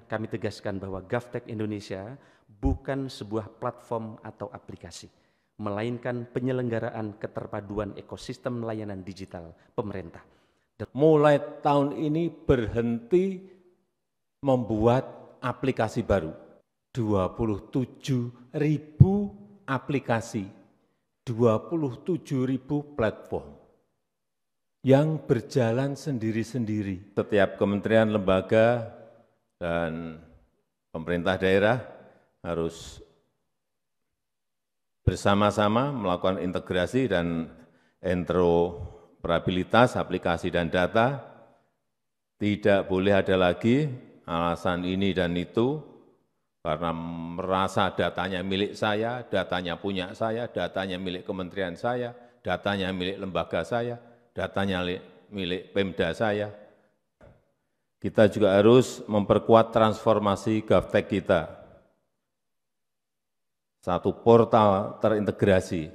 kami tegaskan bahwa GovTech Indonesia bukan sebuah platform atau aplikasi, melainkan penyelenggaraan keterpaduan ekosistem layanan digital pemerintah. Mulai tahun ini berhenti membuat aplikasi baru. 27.000 aplikasi, 27.000 platform yang berjalan sendiri-sendiri. Setiap kementerian, lembaga, dan pemerintah daerah harus bersama-sama melakukan integrasi dan interoperabilitas aplikasi dan data. Tidak boleh ada lagi alasan ini dan itu, karena merasa datanya milik saya, datanya punya saya, datanya milik kementerian saya, datanya milik lembaga saya, datanya milik Pemda saya. Kita juga harus memperkuat transformasi GovTech kita. Satu portal terintegrasi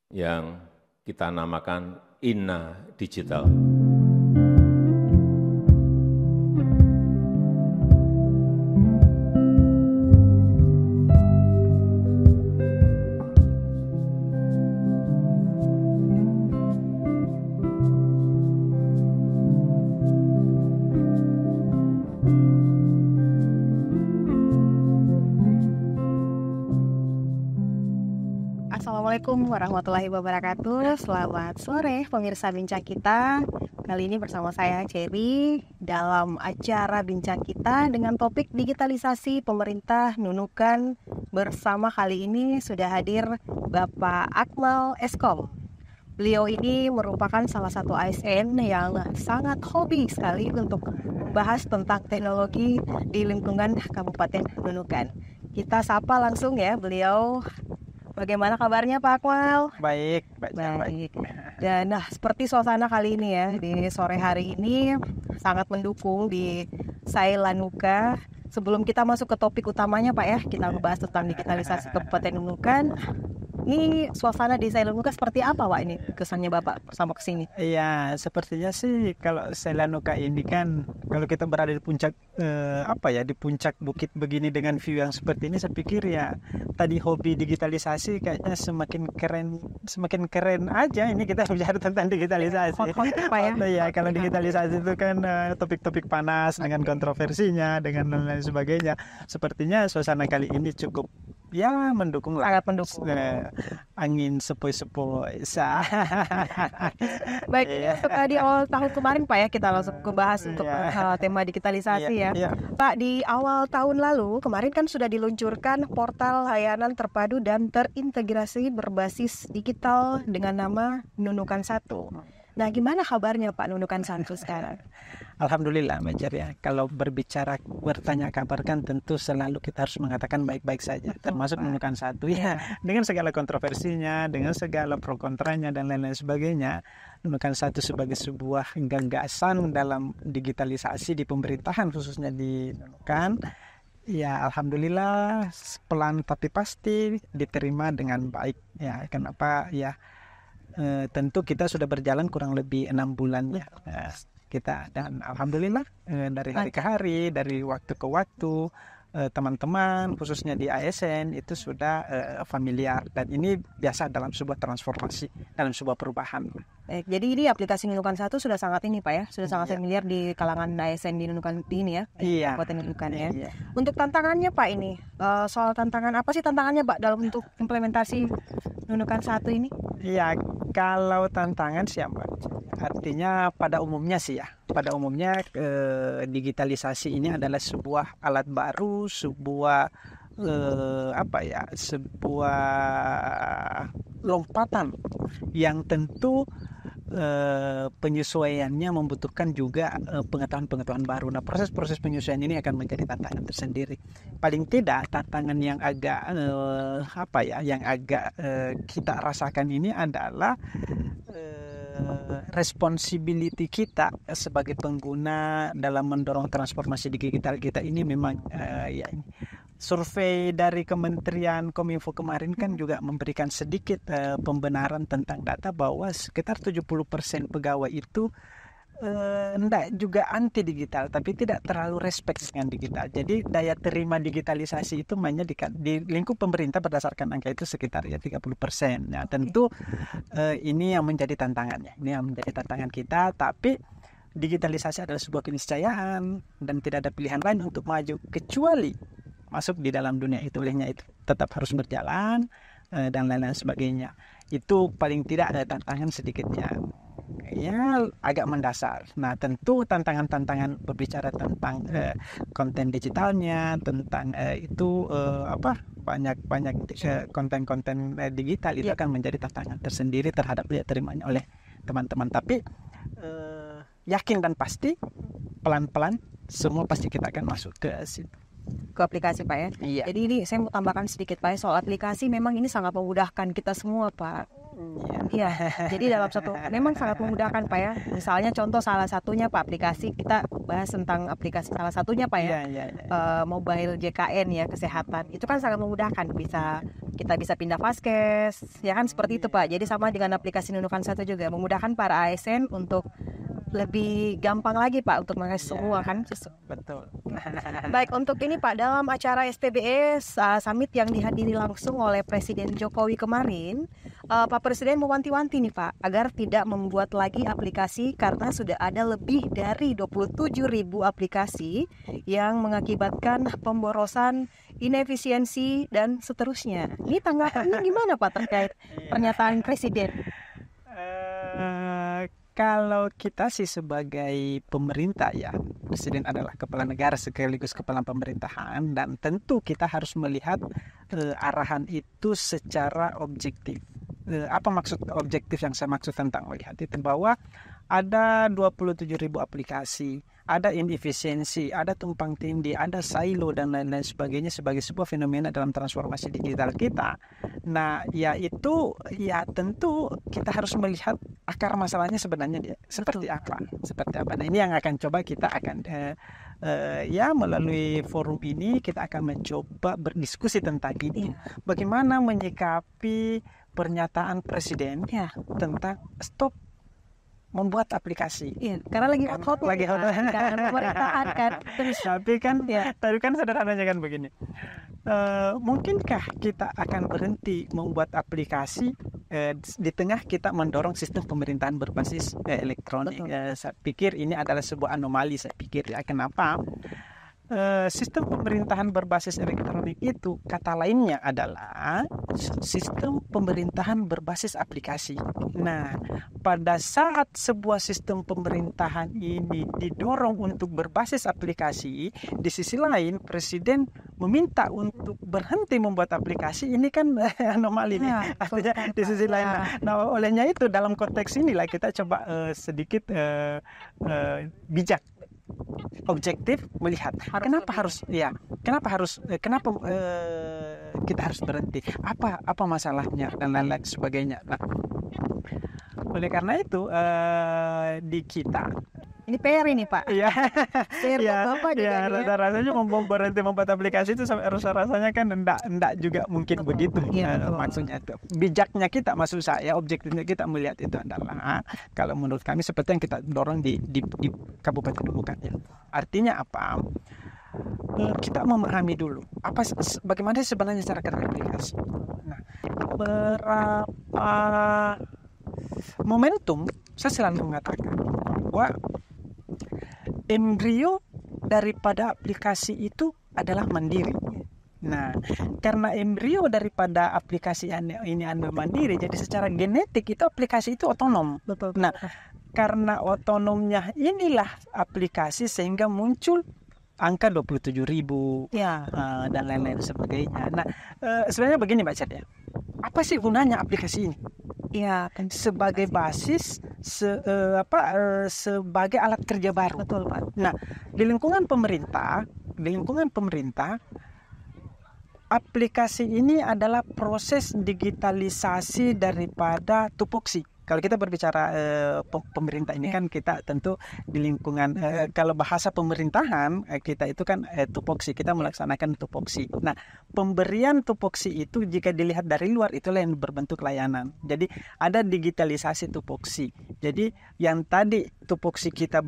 yang kita namakan Inna Digital. Assalamualaikum warahmatullahi wabarakatuh. Selamat sore pemirsa Bincang Kita. Kali ini bersama saya Cherry dalam acara Bincang Kita dengan topik digitalisasi pemerintah Nunukan. Bersama kali ini sudah hadir Bapak Akmal Eskom. Beliau ini merupakan salah satu ASN yang sangat hobi sekali untuk membahas tentang teknologi di lingkungan Kabupaten Nunukan. Kita sapa langsung ya beliau. Bagaimana kabarnya Pak Akmal? Baik. Dan seperti suasana kali ini ya, di sore hari ini sangat mendukung di Sailanuka. Sebelum kita masuk ke topik utamanya Pak ya, kita membahas tentang digitalisasi Kabupaten Nunukan. Ini suasana di Sailanuka seperti apa Pak ini kesannya Bapak bersama kesini? Iya, sepertinya sih kalau Sailanuka ini kan kalau kita berada di puncak di puncak bukit begini dengan view yang seperti ini, saya pikir ya tadi hobi digitalisasi kayaknya semakin keren aja. Ini kita bicara tentang digitalisasi. Pak ya? Ya, kalau digitalisasi itu kan topik-topik panas dengan kontroversinya, dengan lain-lain sebagainya. Sepertinya suasana kali ini cukup ya mendukung lah. Sangat mendukung. Angin sepoi-sepoi. Baik, di awal tahun kemarin Pak ya kita langsung membahas untuk tema digitalisasi ya. Pak, di awal tahun lalu kemarin kan sudah diluncurkan portal layanan terpadu dan terintegrasi berbasis digital dengan nama Nunukan 1. Nah, gimana kabarnya Pak Nunukan 1 sekarang? Alhamdulillah, Majer ya. Kalau bertanya kabar kan tentu selalu kita harus mengatakan baik-baik saja. Termasuk Nunukan 1 ya. Dengan segala kontroversinya, dengan segala pro kontranya dan lain-lain sebagainya. Nunukan 1 sebagai sebuah gagasan dalam digitalisasi di pemerintahan khususnya di Nunukan. Ya, alhamdulillah pelan tapi pasti diterima dengan baik. Ya, kenapa ya? Tentu kita sudah berjalan kurang lebih 6 bulan ya. Kita dan alhamdulillah dari hari ke hari, dari waktu ke waktu, teman-teman khususnya di ASN itu sudah familiar, dan ini biasa dalam sebuah transformasi, dalam sebuah perubahan. Jadi ini aplikasi Nunukan 1 sudah sangat ini Pak ya, sudah sangat familiar di kalangan ASN di Nunukan ini ya. Iya. Kabupaten Nunukan ya. Iya. Untuk tantangannya Pak ini, soal tantangan apa sih tantangannya Pak dalam untuk implementasi Nunukan 1 ini? Iya, kalau tantangan siapa? Artinya pada umumnya sih ya. Pada umumnya digitalisasi ini adalah sebuah alat baru, sebuah sebuah lompatan yang tentu penyesuaiannya membutuhkan juga pengetahuan-pengetahuan baru. Nah, proses-proses penyesuaian ini akan menjadi tantangan tersendiri. Paling tidak tantangan yang agak kita rasakan ini adalah responsibility kita sebagai pengguna dalam mendorong transformasi digital kita ini memang survei dari Kementerian Kominfo kemarin kan juga memberikan sedikit pembenaran tentang data bahwa sekitar 70% pegawai itu enggak juga anti digital, tapi tidak terlalu respect dengan digital. Jadi daya terima digitalisasi itu hanya di lingkup pemerintah berdasarkan angka itu sekitar ya 30%. Nah, tentu ini yang menjadi tantangannya. Ini yang menjadi tantangan kita, tapi digitalisasi adalah sebuah keniscayaan dan tidak ada pilihan lain untuk maju kecuali masuk di dalam dunia itu. Olehnya itu tetap harus berjalan dan lain-lain sebagainya. Itu paling tidak ada tantangan sedikitnya ya agak mendasar. Nah, tentu tantangan-tantangan berbicara tentang konten digitalnya, tentang banyak konten-konten digital itu akan menjadi tantangan tersendiri terhadap daya terimanya oleh teman-teman. Tapi yakin dan pasti pelan-pelan semua pasti kita akan masuk ke aplikasi Pak ya. Iya. Jadi ini saya mau tambahkan sedikit Pak ya, soal aplikasi memang ini sangat memudahkan kita semua Pak. Iya. Jadi dalam satu memang sangat memudahkan Pak ya. Misalnya contoh salah satunya Pak, aplikasi kita bahas tentang aplikasi salah satunya Pak ya. Iya. Mobile JKN ya, kesehatan. Itu kan sangat memudahkan, kita bisa pindah vaskes ya kan, seperti itu Pak. Jadi sama dengan aplikasi Nunukan 1 juga memudahkan para ASN untuk lebih gampang lagi Pak untuk mengakses semua kan. Betul. Baik, untuk ini Pak, dalam acara SPBS Summit yang dihadiri langsung oleh Presiden Jokowi kemarin, Pak Presiden mewanti-wanti nih Pak agar tidak membuat lagi aplikasi karena sudah ada lebih dari 27.000 aplikasi yang mengakibatkan pemborosan, inefisiensi dan seterusnya. Ini tanggapannya gimana Pak terkait pernyataan Presiden? Kalau kita sih sebagai pemerintah ya, Presiden adalah kepala negara sekaligus kepala pemerintahan, dan tentu kita harus melihat arahan itu secara objektif. Apa maksud objektif yang saya maksud tentang melihat itu? Bahwa ada 27.000 aplikasi, ada inefisiensi, ada tumpang tindih, ada silo dan lain-lain sebagainya sebagai sebuah fenomena dalam transformasi digital kita. Nah, ya itu ya tentu kita harus melihat akar masalahnya sebenarnya dia seperti apa. Nah, ini yang akan coba kita akan melalui forum ini kita akan mencoba berdiskusi tentang ini. Bagaimana menyikapi pernyataan Presiden tentang stop membuat aplikasi. Iya, karena lagi hot kan pemerintahan kan. Terus tapi kan sederhananya kan begini. Mungkinkah kita akan berhenti membuat aplikasi di tengah kita mendorong sistem pemerintahan berbasis elektronik? Saya pikir ini adalah sebuah anomali. Saya pikir ya, kenapa? Sistem pemerintahan berbasis elektronik itu kata lainnya adalah sistem pemerintahan berbasis aplikasi. Nah, pada saat sebuah sistem pemerintahan ini didorong untuk berbasis aplikasi, di sisi lain Presiden meminta untuk berhenti membuat aplikasi, ini kan anomali nih. Artinya di sisi lain. Nah, olehnya itu dalam konteks inilah kita coba sedikit bijak, objektif melihat kenapa kita harus berhenti, apa masalahnya dan lain-lain sebagainya. Nah, oleh karena itu di kita ini PR ini Pak. Iya. PR Bapak juga. Ya, rasanya berhenti membuat aplikasi itu rasanya kan enggak juga mungkin begitu. Maksudnya itu bijaknya kita, maksud saya objektifnya kita melihat itu adalah kalau menurut kami seperti yang kita dorong di Kabupaten Nunukan ya. Artinya apa? Kita memahami dulu bagaimana sebenarnya cara kerja aplikasi. Nah, berapa momentum saya selalu mengatakan bahwa embrio daripada aplikasi itu adalah mandiri. Nah, karena embrio daripada aplikasi ini mandiri, jadi secara genetik itu aplikasi itu otonom. Betul. Nah, karena otonomnya inilah aplikasi sehingga muncul angka 27.000 dan lain-lain sebagainya. Nah, sebenarnya begini Mbak Chat ya. Apa sih gunanya aplikasi ini? Ya, sebagai basis sebagai alat kerja baru. Betul Pak. Nah, di lingkungan pemerintah aplikasi ini adalah proses digitalisasi daripada tupoksi. Kalau kita berbicara pemerintah ini kan kita tentu di lingkungan kalau bahasa pemerintahan kita itu kan tupoksi, kita melaksanakan tupoksi. Nah, pemberian tupoksi itu jika dilihat dari luar itulah yang berbentuk layanan. Jadi ada digitalisasi tupoksi. Jadi yang tadi tupoksi kita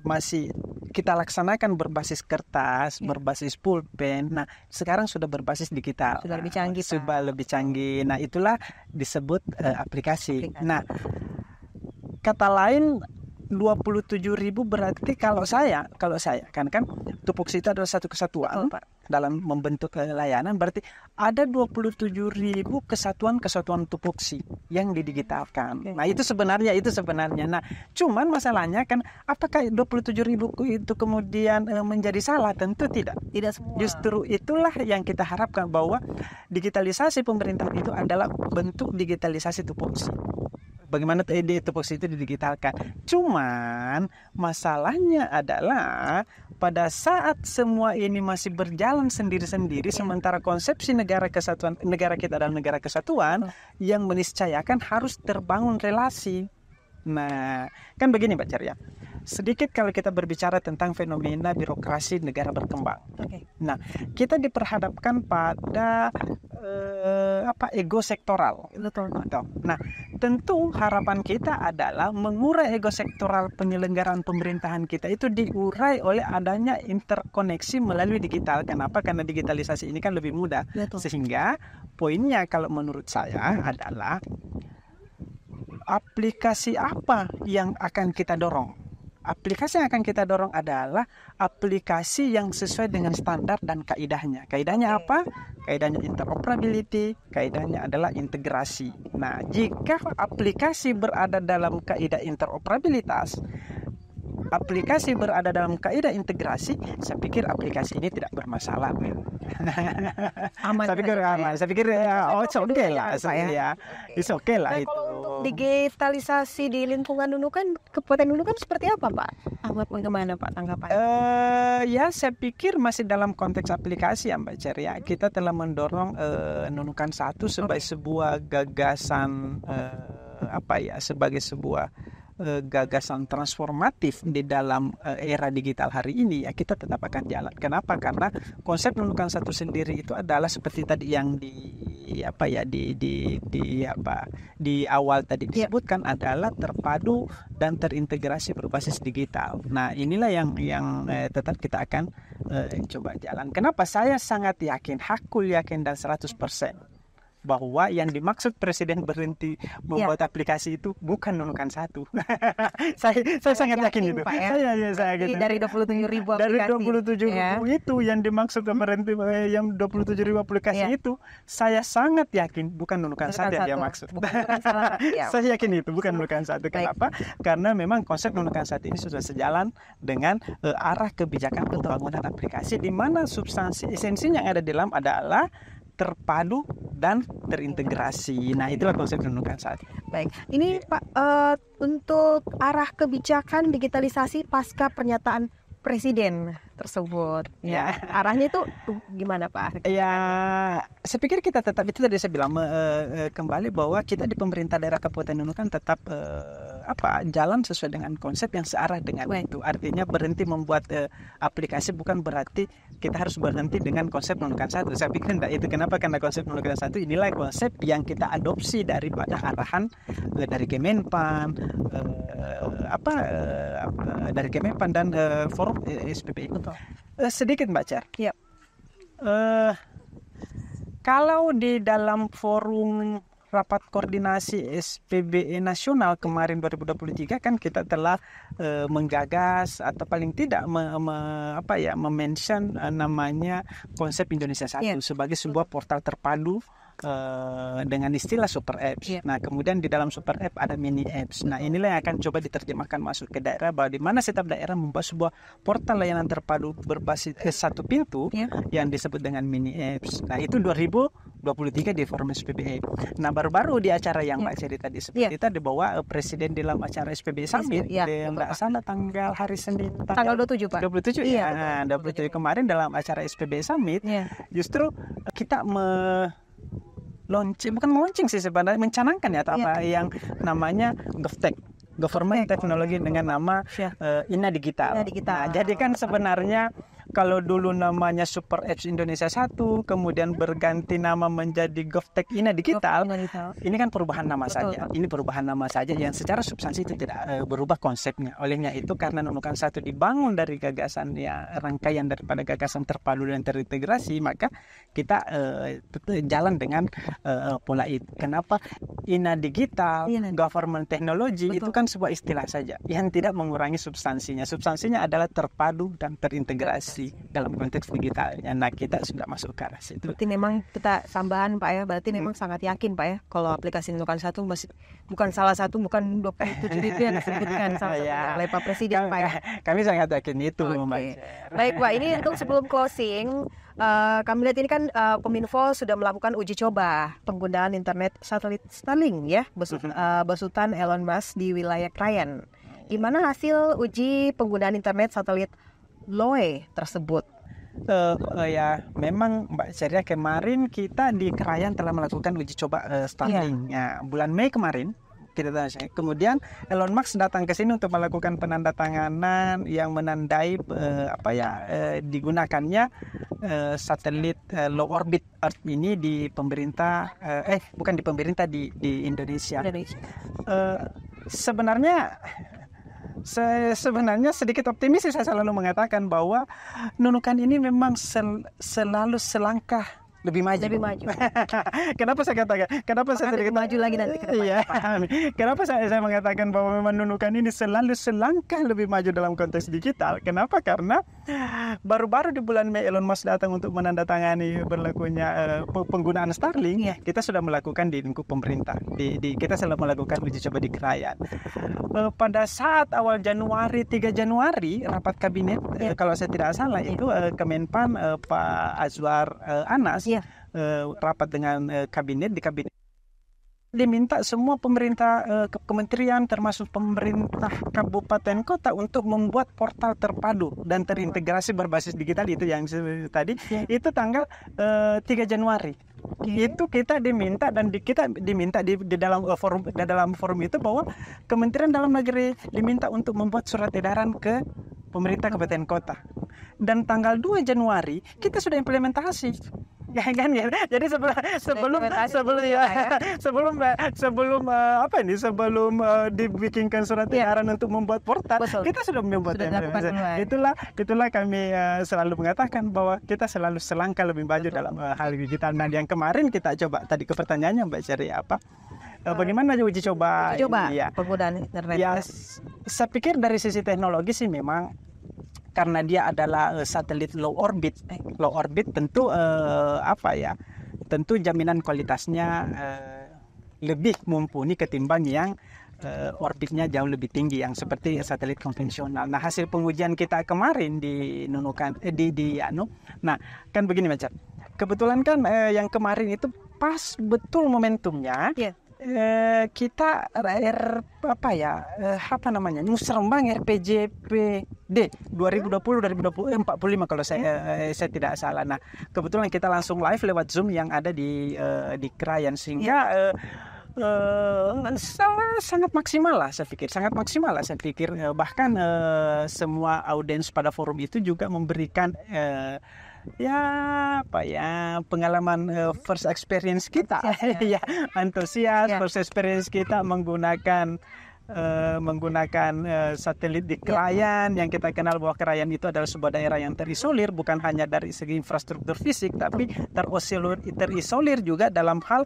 masih kita laksanakan berbasis kertas, berbasis pulpen. Nah, sekarang sudah berbasis digital. Sudah lebih canggih. Sudah lebih canggih. Nah, itulah disebut aplikasi. Nah, kata lain 27.000 berarti kalau saya kan tupoksi itu adalah satu kesatuan dalam membentuk layanan, berarti ada 27.000 kesatuan tupoksi yang didigitalkan. Nah, itu sebenarnya. Nah, cuman masalahnya kan apakah 27.000 itu kemudian menjadi salah? Tentu tidak. Tidak semua. Justru itulah yang kita harapkan, bahwa digitalisasi pemerintahan itu adalah bentuk digitalisasi tupoksi. Bagaimana tupoksi itu didigitalkan. Cuman masalahnya adalah pada saat semua ini masih berjalan sendiri-sendiri, sementara konsepsi negara kesatuan, negara kita adalah negara kesatuan, yang meniscayakan harus terbangun relasi. Nah, kan begini Mbak Ceria. Sedikit kalau kita berbicara tentang fenomena birokrasi negara berkembang. Nah, kita diperhadapkan pada ego sektoral. Betul. Nah, tentu harapan kita adalah mengurai ego sektoral penyelenggaraan pemerintahan kita itu diurai oleh adanya interkoneksi melalui digital. Kenapa? Karena digitalisasi ini kan lebih mudah. Betul. Sehingga poinnya kalau menurut saya adalah aplikasi apa yang akan kita dorong? Aplikasi yang akan kita dorong adalah aplikasi yang sesuai dengan standar dan kaidahnya. Kaidahnya apa? Kaidahnya interoperability, kaidahnya adalah integrasi. Nah, jika aplikasi berada dalam kaidah interoperabilitas, aplikasi berada dalam kaidah integrasi, saya pikir aplikasi ini tidak bermasalah. Aman. Saya pikir it's okay lah. It's okay lah itu. Kalau untuk digitalisasi di lingkungan Nunukan, Kabupaten Nunukan seperti apa, Pak? Ahmad, bagaimana Pak tanggapan? Ya, saya pikir masih dalam konteks aplikasi ya Mbak Ceria. Kita telah mendorong Nunukan 1 sebagai sebuah gagasan sebagai sebuah gagasan transformatif di dalam era digital hari ini, ya kita tetap akan jalan. Kenapa? Karena konsep Nunukan 1 sendiri itu adalah seperti tadi yang di awal tadi disebutkan, adalah terpadu dan terintegrasi berbasis digital. Nah, inilah yang tetap kita akan coba jalan. Kenapa? Saya sangat yakin, hakul yakin dan 100% bahwa yang dimaksud Presiden berhenti membuat aplikasi itu bukan Nunukan 1. saya sangat yakin itu. Pak, ya? Saya dari 27.000 aplikasi. Dari 27.000 itu yang dimaksud berhenti, yang 27.000 aplikasi itu, saya sangat yakin bukan Nunukan 1 yang dia maksud. Saya yakin itu bukan Nunukan 1. Kenapa? Karena memang konsep Nunukan 1 ini sudah sejalan dengan arah kebijakan pembangunan aplikasi, di mana substansi esensinya yang ada di dalam adalah terpadu dan terintegrasi. Nah, itulah konsep Nunukan 1. Baik, ini Pak, untuk arah kebijakan digitalisasi pasca pernyataan Presiden tersebut, ya arahnya itu gimana Pak? Ya, saya pikir kita tetap, itu tadi saya bilang kembali bahwa kita di pemerintah daerah Kabupaten Nunukan tetap jalan sesuai dengan konsep yang searah dengan itu. Artinya berhenti membuat aplikasi bukan berarti kita harus berhenti dengan konsep Nunukan 1. Saya pikir enggak itu. Kenapa? Karena konsep Nunukan 1 inilah konsep yang kita adopsi daripada arahan dari Kemenpan, dari Kemenpan dan forum SPBI. Sedikit Mbak Cer. Yep. Kalau di dalam forum rapat koordinasi SPBE nasional kemarin 2023 kan kita telah menggagas atau paling tidak mention namanya konsep Indonesia 1 sebagai sebuah portal terpadu dengan istilah super apps. Nah, kemudian di dalam super app ada mini apps. Nah, inilah yang akan coba diterjemahkan masuk ke daerah, bahwa di mana setiap daerah membuat sebuah portal layanan terpadu berbasis satu pintu yang disebut dengan mini apps. Nah, itu 2023 di forum SPBE. Nah, baru-baru di acara yang Mbak Ceri tadi seperti tadi, bahwa Presiden dalam acara SPBE Summit nggak salah tanggal hari Senin tanggal 27 Pak. 27 ya. 27 kemarin dalam acara SPBE Summit justru kita bukan launching sih sebenarnya, mencanangkan ya apa yang namanya GovTech, Government Technology dengan nama INA Digital. Nah, jadi kan sebenarnya kalau dulu namanya Super Apps Indonesia 1, kemudian berganti nama menjadi GovTech INA Digital, ini kan perubahan nama saja. Ini perubahan nama saja yang secara substansi itu tidak berubah konsepnya. Olehnya itu karena Nunukan 1 dibangun dari gagasan rangkaian daripada gagasan terpadu dan terintegrasi, maka kita jalan dengan pola itu. Kenapa INA Digital, Government Technology itu kan sebuah istilah saja yang tidak mengurangi substansinya. Substansinya adalah terpadu dan terintegrasi dalam konteks digitalnya. Nah, kita sudah masuk ke arah situ. Berarti memang kita tambahan Pak ya, berarti memang sangat yakin Pak ya kalau aplikasi Nunukan 1 masih bukan salah satu, bukan 27 itu yang disebutkan oleh Pak Presiden Pak ya. Kami sangat yakin itu. Baik Pak, ini untuk sebelum closing, kami lihat ini kan Kominfo sudah melakukan uji coba penggunaan internet satelit Starlink ya, besutan Elon Musk di wilayah Krayan. Gimana hasil uji penggunaan internet satelit Loe tersebut? Ya, memang Mbak Ceria, kemarin kita di Krayan telah melakukan uji coba Starlink. Ya, bulan Mei kemarin. Kemudian Elon Musk datang ke sini untuk melakukan penandatanganan yang menandai digunakannya satelit low orbit Earth ini di pemerintah bukan di pemerintah, di Indonesia. Sebenarnya sedikit optimis saya selalu mengatakan bahwa Nunukan ini memang selalu selangkah lebih maju. Kenapa saya katakan? Kenapa saya sedikit maju lagi nanti ke depan? Iya. Kenapa saya mengatakan bahwa memang Nunukan ini selalu selangkah lebih maju dalam konteks digital? Kenapa? Karena baru-baru di bulan Mei Elon Musk datang untuk menandatangani berlakunya penggunaan Starlink. Kita sudah melakukan di lingkup pemerintah. Kita sudah melakukan uji coba di Krayan. Pada saat awal Januari, 3 Januari rapat kabinet, kalau saya tidak salah itu Kemenpan Pak Azwar Anas rapat dengan kabinet, di kabinet diminta semua pemerintah kementerian termasuk pemerintah kabupaten kota untuk membuat portal terpadu dan terintegrasi berbasis digital, itu yang tadi itu tanggal 3 Januari. Itu kita diminta dan kita diminta di dalam forum itu bahwa Kementerian Dalam Negeri diminta untuk membuat surat edaran ke pemerintah kabupaten kota. Dan tanggal 2 Januari kita sudah implementasi. Ya kan ya. Jadi sebelum dibikinkan surat edaran untuk membuat portal, kita sudah membuat. Itulah kami selalu mengatakan bahwa kita selalu selangkah lebih maju dalam hal digital. Nah, yang kemarin kita coba tadi ke pertanyaannya Mbak Ceri apa? Bagaimana uji coba penggunaan internet? Ya, saya pikir dari sisi teknologi sih memang karena dia adalah satelit low orbit tentu tentu jaminan kualitasnya lebih mumpuni ketimbang yang orbitnya jauh lebih tinggi yang seperti satelit konvensional. Nah, hasil pengujian kita kemarin di Nunukan nah kan begini macam. Kebetulan kan yang kemarin itu pas betul momentumnya. Kita Musrembang RPJPD 2020-2045 kalau saya tidak salah. Nah, kebetulan kita langsung live lewat Zoom yang ada di Krayan, sehingga sangat maksimal lah saya pikir. Bahkan semua audiens pada forum itu juga memberikan pengalaman first experience kita antusias first experience kita menggunakan satelit di Krayan, yang kita kenal bahwa Krayan itu adalah sebuah daerah yang terisolir, bukan hanya dari segi infrastruktur fisik, tapi terisolir juga dalam hal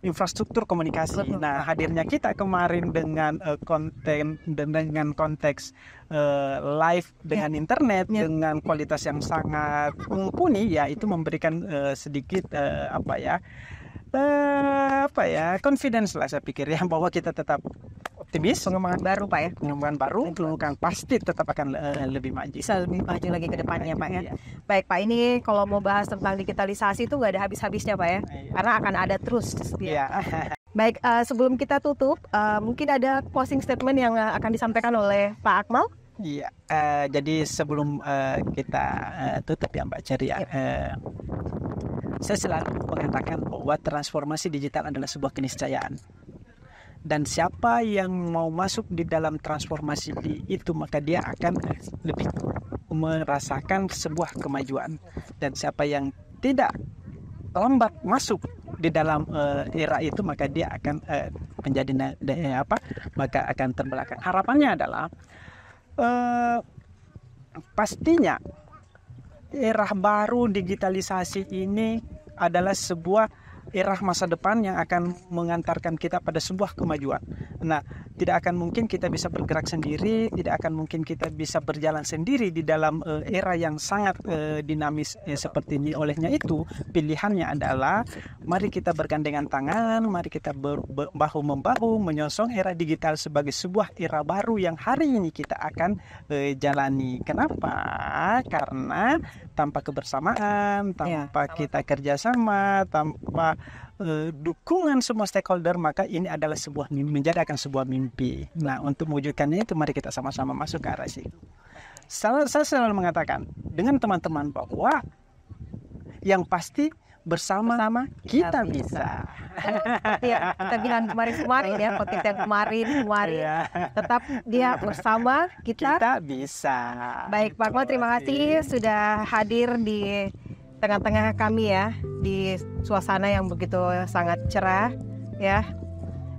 infrastruktur komunikasi. Nah, hadirnya kita kemarin dengan konten dan dengan konteks live dengan internet dengan kualitas yang sangat mumpuni, ya itu memberikan sedikit confidence lah saya pikir ya, bahwa kita tetap optimis. Pengembangan baru Pak ya, pengembangan pasti tetap akan lebih maju, bisa lebih maju lagi ke depannya Pak ya. Baik Pak, ini kalau mau bahas tentang digitalisasi itu nggak ada habis-habisnya Pak ya, karena akan ada terus Baik, sebelum kita tutup, mungkin ada closing statement yang akan disampaikan oleh Pak Akmal. Iya, jadi sebelum kita tutup ya Mbak Ceri, Saya selalu mengatakan bahwa transformasi digital adalah sebuah keniscayaan. Dan siapa yang mau masuk di dalam transformasi itu, maka dia akan lebih merasakan sebuah kemajuan. Dan siapa yang tidak lambat masuk di dalam era itu, maka dia akan menjadi maka akan terbelakang. Harapannya adalah pastinya era baru digitalisasi ini adalah sebuah era masa depan yang akan mengantarkan kita pada sebuah kemajuan. Nah, tidak akan mungkin kita bisa bergerak sendiri, tidak akan mungkin kita bisa berjalan sendiri di dalam era yang sangat dinamis seperti ini. Olehnya itu, pilihannya adalah mari kita bergandengan tangan, mari kita bahu-membahu menyosong era digital sebagai sebuah era baru yang hari ini kita akan jalani. Kenapa? Karena tanpa kebersamaan, tanpa kita kerjasama, tanpa dukungan semua stakeholder, maka ini adalah sebuah mimpi, menjadi akan sebuah mimpi. Nah, untuk mewujudkannya itu mari kita sama-sama masuk ke arah situ. Saya selalu mengatakan dengan teman-teman bahwa yang pasti bersama kita bisa. Seperti yang kita bilang kemarin ya, podcast yang kemarin tetap dia bersama kita bisa. Baik, Pak Akmal, terima kasih sudah hadir di tengah-tengah kami ya, di suasana yang begitu sangat cerah ya.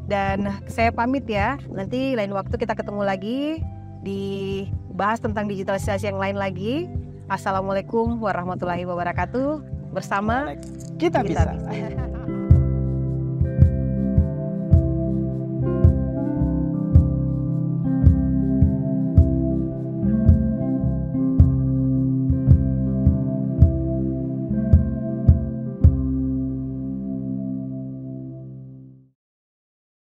Dan saya pamit ya, nanti lain waktu kita ketemu lagi dibahas tentang digitalisasi yang lain lagi. Assalamualaikum warahmatullahi wabarakatuh. Bersama kita bisa.